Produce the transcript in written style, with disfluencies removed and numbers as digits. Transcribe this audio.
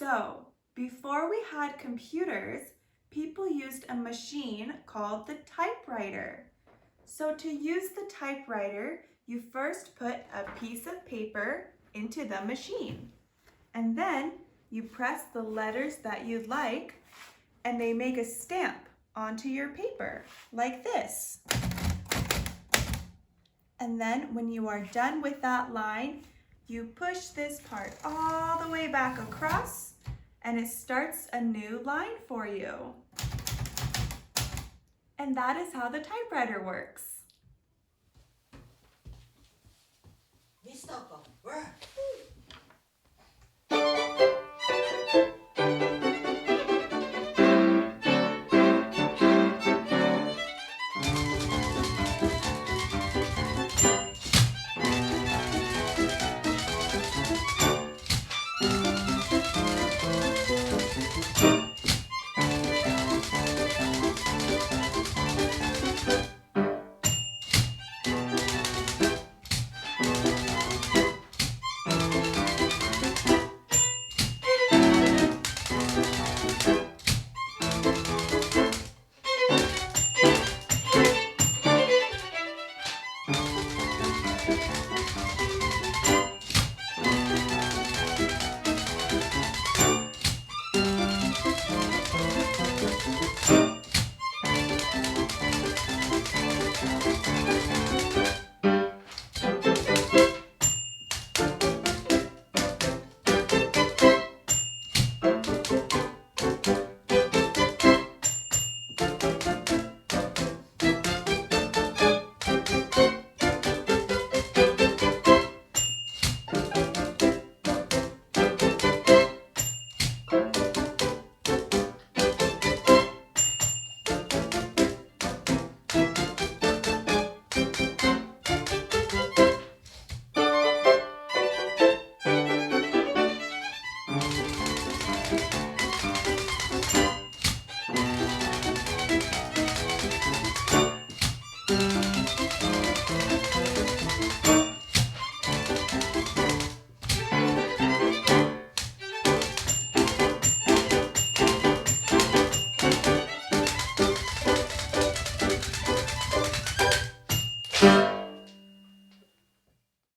So, before we had computers, people used a machine called the typewriter. So to use the typewriter, you first put a piece of paper into the machine. And then you press the letters that you like, and they make a stamp onto your paper, like this. And then when you are done with that line, you push this part all the way back across, and it starts a new line for you. And that is how the typewriter works. Mr. Where?